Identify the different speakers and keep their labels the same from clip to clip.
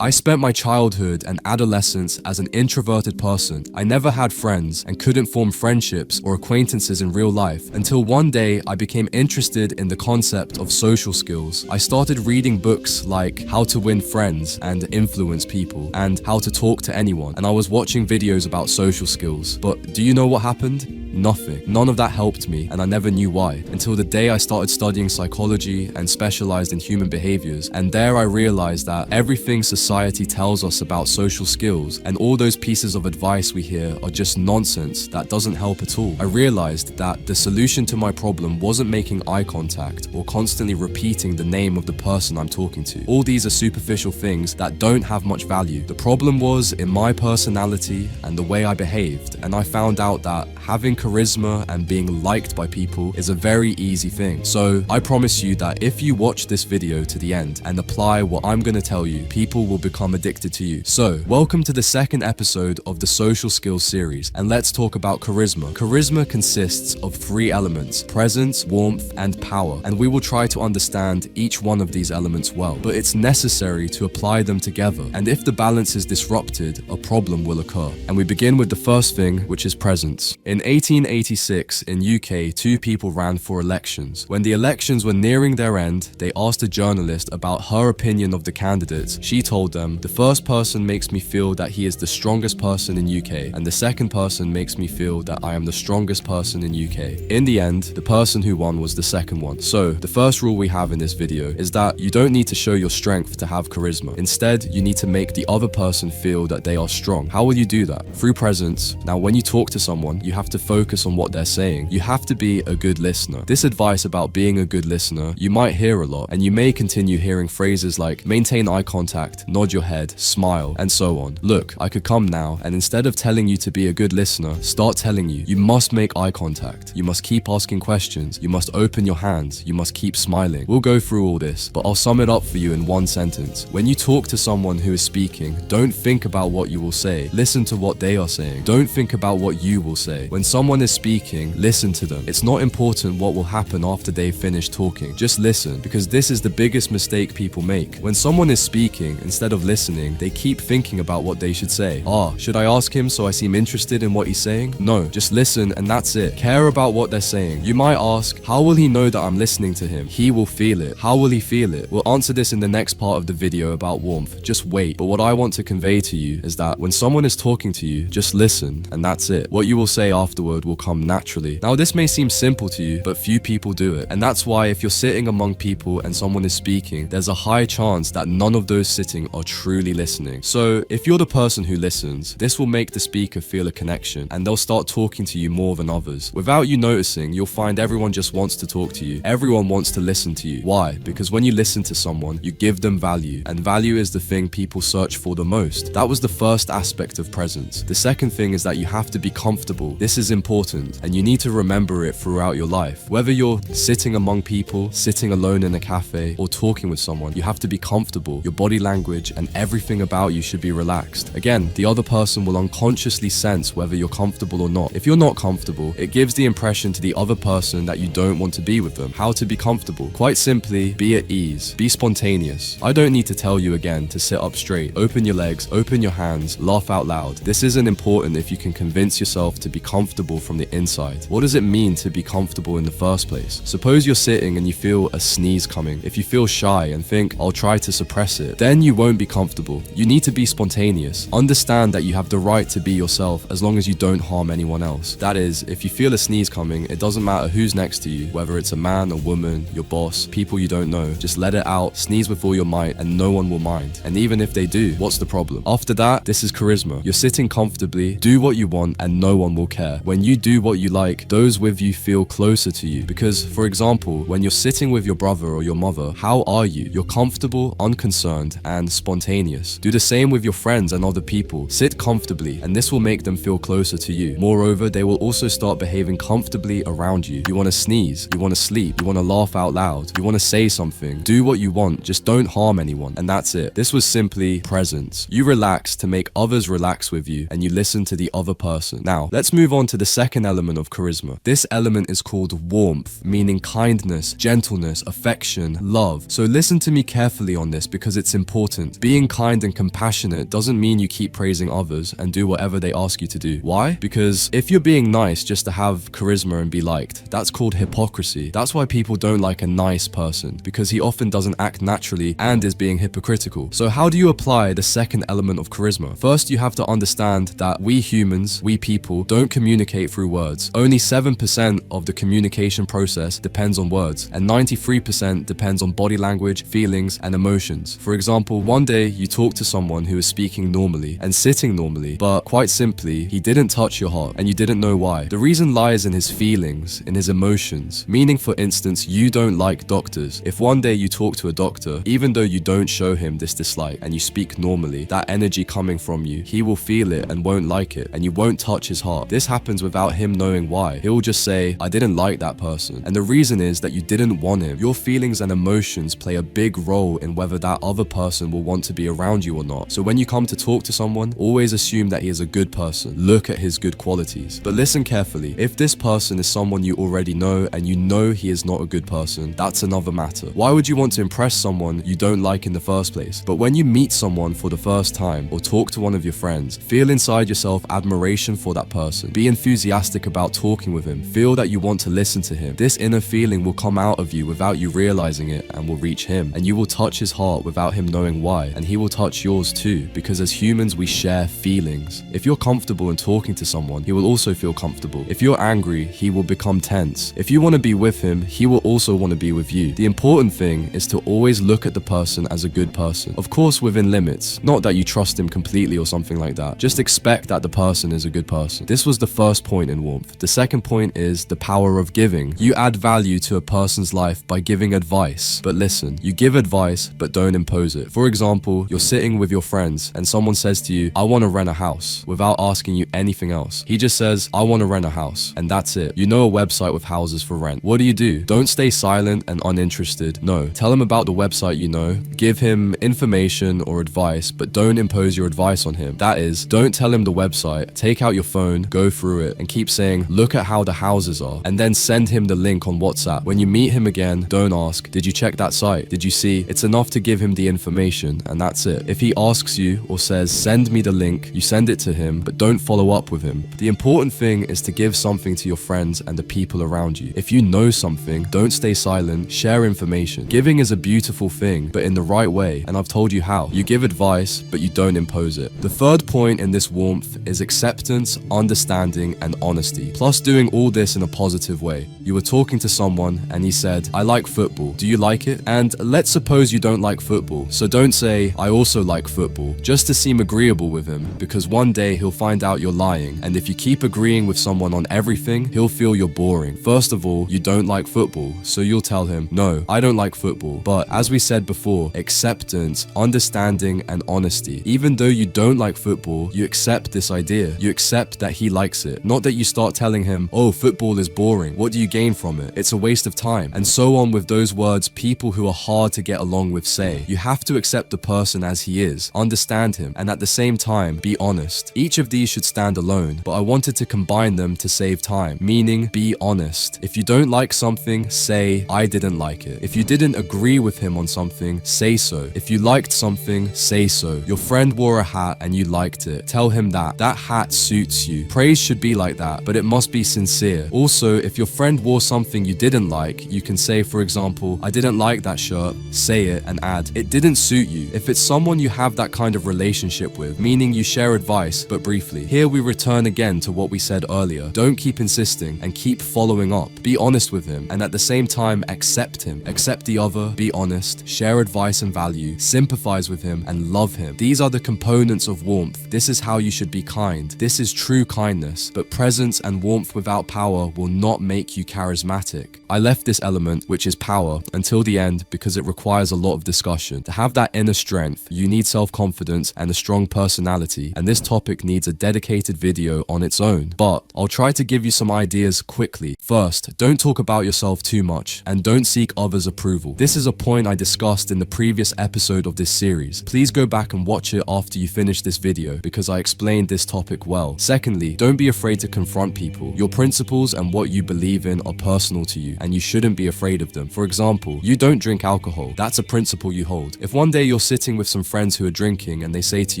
Speaker 1: I spent my childhood and adolescence as an introverted person. I never had friends and couldn't form friendships or acquaintances in real life until one day I became interested in the concept of social skills. I started reading books like How to Win Friends and Influence People and How to Talk to Anyone, and I was watching videos about social skills. But do you know what happened? Nothing. None of that helped me, and I never knew why, until the day I started studying psychology and specialized in human behaviors, and there I realized that everything society tells us about social skills and all those pieces of advice we hear are just nonsense that doesn't help at all. I realized that the solution to my problem wasn't making eye contact or constantly repeating the name of the person I'm talking to. All these are superficial things that don't have much value. The problem was in my personality and the way I behaved, and I found out that having charisma and being liked by people is a very easy thing. So I promise you that if you watch this video to the end and apply what I'm gonna tell you, people will become addicted to you. So welcome to the second episode of the social skills series, and let's talk about charisma. Charisma consists of three elements: presence, warmth, and power, and we will try to understand each one of these elements well, but it's necessary to apply them together, and if the balance is disrupted, a problem will occur. And we begin with the first thing, which is presence. In 1886 in UK, two people ran for elections. When the elections were nearing their end, they asked a journalist about her opinion of the candidates. She told them, "The first person makes me feel that he is the strongest person in UK, and the second person makes me feel that I am the strongest person in UK." In the end, the person who won was the second one. So the first rule we have in this video is that you don't need to show your strength to have charisma. Instead, you need to make the other person feel that they are strong. How will you do that? Through presence. Now, when you talk to someone, you have to focus on what they're saying. You have to be a good listener. This advice about being a good listener, you might hear a lot, and you may continue hearing phrases like maintain eye contact, nod your head, smile, and so on. Look, I could come now, and instead of telling you to be a good listener, start telling you, you must make eye contact, you must keep asking questions, you must open your hands, you must keep smiling. We'll go through all this, but I'll sum it up for you in one sentence. When you talk to someone who is speaking, don't think about what you will say. Listen to what they are saying. Don't think about what you will say. When someone is speaking, listen to them. It's not important what will happen after they've finished talking. Just listen, because this is the biggest mistake people make. When someone is speaking, instead of listening, they keep thinking about what they should say. Should I ask him so I seem interested in what he's saying? No, just listen and that's it. Care about what they're saying. You might ask, how will he know that I'm listening to him? He will feel it. How will he feel it? We'll answer this in the next part of the video about warmth. Just wait. But what I want to convey to you is that when someone is talking to you, just listen and that's it. What you will say afterward will come naturally. Now, this may seem simple to you, but few people do it. And that's why if you're sitting among people and someone is speaking, there's a high chance that none of those sitting are truly listening. So if you're the person who listens, this will make the speaker feel a connection and they'll start talking to you more than others. Without you noticing, you'll find everyone just wants to talk to you. Everyone wants to listen to you. Why? Because when you listen to someone, you give them value, and value is the thing people search for the most. That was the first aspect of presence. The second thing is that you have to be comfortable. This is important, and you need to remember it throughout your life. Whether you're sitting among people, sitting alone in a cafe, or talking with someone, you have to be comfortable. Your body language and everything about you should be relaxed. Again, the other person will unconsciously sense whether you're comfortable or not. If you're not comfortable, it gives the impression to the other person that you don't want to be with them. How to be comfortable? Quite simply, be at ease. Be spontaneous. I don't need to tell you again to sit up straight. Open your legs, open your hands, laugh out loud. This isn't important if you can convince yourself to be comfortable from the inside. What does it mean to be comfortable in the first place? Suppose you're sitting and you feel a sneeze coming. If you feel shy and think, I'll try to suppress it, then you won't be comfortable. You need to be spontaneous. Understand that you have the right to be yourself as long as you don't harm anyone else. That is, if you feel a sneeze coming, it doesn't matter who's next to you, whether it's a man, a woman, your boss, people you don't know. Just let it out, sneeze with all your might, and no one will mind. And even if they do, what's the problem? After that, this is charisma. You're sitting comfortably, do what you want, and no one will care. When you do what you like, those with you feel closer to you. Because, for example, when you're sitting with your brother or your mother, how are you? You're comfortable, unconcerned, and spontaneous. Do the same with your friends and other people. Sit comfortably, and this will make them feel closer to you. Moreover, they will also start behaving comfortably around you. You want to sneeze, you want to sleep, you want to laugh out loud, you want to say something. Do what you want, just don't harm anyone, and that's it. This was simply presence. You relax to make others relax with you, and you listen to the other person. Now, let's move on to the second element of charisma. This element is called warmth, meaning kindness, gentleness, affection, love. So listen to me carefully on this because it's important. Being kind and compassionate doesn't mean you keep praising others and do whatever they ask you to do. Why? Because if you're being nice just to have charisma and be liked, that's called hypocrisy. That's why people don't like a nice person, because he often doesn't act naturally and is being hypocritical. So how do you apply the second element of charisma? First, you have to understand that we humans, we people, don't communicate through words. Only 7% of the communication process depends on words, and 93% depends on body language, feelings, and emotions. For example, one day you talk to someone who is speaking normally and sitting normally, but quite simply, he didn't touch your heart and you didn't know why. The reason lies in his feelings, in his emotions. Meaning, for instance, you don't like doctors. If one day you talk to a doctor, even though you don't show him this dislike and you speak normally, that energy coming from you, he will feel it and won't like it, and you won't touch his heart. This happens without him knowing why. He'll just say, I didn't like that person. And the reason is that you didn't want him. Your feelings and emotions play a big role in whether that other person will want to be around you or not. So when you come to talk to someone, always assume that he is a good person. Look at his good qualities. But listen carefully. If this person is someone you already know and you know he is not a good person, that's another matter. Why would you want to impress someone you don't like in the first place? But when you meet someone for the first time or talk to one of your friends, feel inside yourself admiration for that person. Be enthusiastic about talking with him. Feel that you want to listen to him. This inner feeling will come out of you without you realizing it and will reach him. And you will touch his heart without him knowing why. And he will touch yours too, because as humans we share feelings. If you're comfortable in talking to someone, he will also feel comfortable. If you're angry, he will become tense. If you want to be with him, he will also want to be with you. The important thing is to always look at the person as a good person. Of course, within limits. Not that you trust him completely or something like that. Just expect that the person is a good person. This was the first point in warmth. The second point is the power of giving. You add value to a person's life by giving advice. But listen, you give advice, but don't impose it. For example, you're sitting with your friends and someone says to you, I want to rent a house, without asking you anything else. He just says, I want to rent a house, and that's it. You know a website with houses for rent. What do? Don't stay silent and uninterested. No, tell him about the website you know, give him information or advice, but don't impose your advice on him. That is, don't tell him the website, take out your phone, go through it, and keep saying, look at how the houses are, and then send him the link on WhatsApp. When you meet him again, don't ask, did you check that site? Did you see? It's enough to give him the information, and that's it. If he asks you or says, send me the link, you send it to him, but don't follow up with him. The important thing is to give something to your friends and the people around you. If you know something, don't stay silent, share information. Giving is a beautiful thing, but in the right way, and I've told you how. You give advice, but you don't impose it. The third point in this warmth is acceptance, understanding, and honesty, plus doing all this in a positive way. You were talking to someone and he said, I like football. Do you like it? And let's suppose you don't like football, so don't say, I also like football, just to seem agreeable with him, because one day he'll find out you're lying, and if you keep agreeing with someone on everything, he'll feel you're boring. First of all, you don't like football, so you'll tell him, no, I don't like football. But as we said before, acceptance, understanding, and honesty. Even though you don't like football, you accept this idea. You accept that he likes it. Not that you start telling him, oh, football is boring. What do you gain from it? It's a waste of time. And so on with those words people who are hard to get along with say. You have to accept the person as he is, understand him, and at the same time, be honest. Each of these should stand alone, but I wanted to combine them to save time, meaning be honest. If you don't like something, say, I didn't like it. If you didn't agree with him on something, say so. If you liked something, say so. Your friend wore a hat and you liked it. Tell him that. That hat suits you. Praise should be like that, but it must be sincere. Also, if your friend wore something you didn't like, you can say, for example, I didn't like that shirt. Say it and add, it didn't suit you. If it's someone you have that kind of relationship with, meaning you share advice, but briefly. Here we return again to what we said earlier. Don't keep insisting and keep following up. Be honest with him, and at the same time, accept him. Accept the other, be honest, share advice and value, sympathize with him, and love him. These are the components of warmth. This is how you should be kind. This is true kindness, but presence and warmth without power will not make you charismatic. I left this element, which is power, until the end because it requires a lot of discussion. To have that inner strength, you need self-confidence and a strong personality, and this topic needs a dedicated video on its own. But I'll try to give you some ideas quickly. First, don't talk about yourself too much, and don't seek others' approval. This is a point I discussed in the previous episode of this series. Please go back and watch it after you finish this video, because I explained this topic well. Secondly, don't be afraid to to confront people. Your principles and what you believe in are personal to you, and you shouldn't be afraid of them. For example, you don't drink alcohol. That's a principle you hold. If one day you're sitting with some friends who are drinking and they say to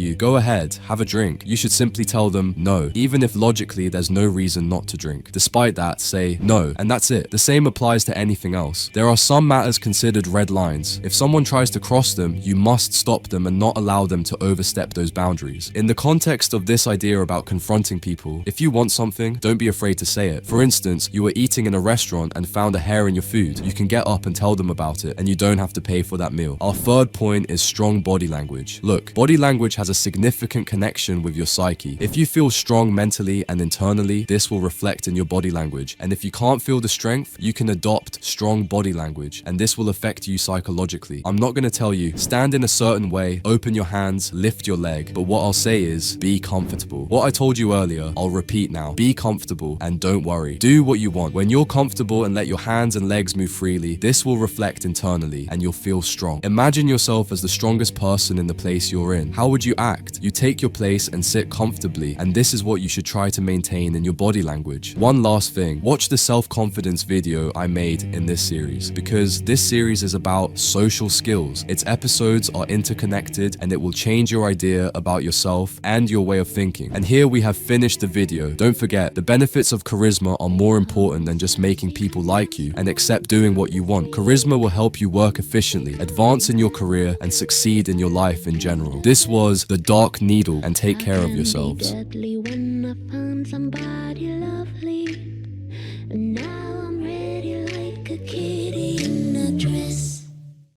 Speaker 1: you, go ahead, have a drink, you should simply tell them no, even if logically there's no reason not to drink. Despite that, say no, and that's it. The same applies to anything else. There are some matters considered red lines. If someone tries to cross them, you must stop them and not allow them to overstep those boundaries. In the context of this idea about confronting people, if you want something, don't be afraid to say it. For instance, you were eating in a restaurant and found a hair in your food. You can get up and tell them about it, and you don't have to pay for that meal. Our third point is strong body language. Look, body language has a significant connection with your psyche. If you feel strong mentally and internally, this will reflect in your body language. And if you can't feel the strength, you can adopt strong body language, and this will affect you psychologically. I'm not going to tell you, stand in a certain way, open your hands, lift your leg, but what I'll say is, be comfortable. What I told you earlier, I'll repeat now. Be comfortable and don't worry. Do what you want. When you're comfortable and let your hands and legs move freely, this will reflect internally and you'll feel strong. Imagine yourself as the strongest person in the place you're in. How would you act? You take your place and sit comfortably, and this is what you should try to maintain in your body language. One last thing, watch the self-confidence video I made in this series, because this series is about social skills. Its episodes are interconnected and it will change your idea about yourself and your way of thinking. And here we have finished the video. Don't forget, the benefits of charisma are more important than just making people like you and accept doing what you want. Charisma will help you work efficiently, advance in your career, and succeed in your life in general. This was The Dark Needle, and take care of yourselves.
Speaker 2: Deadly when I find somebody lovely, and I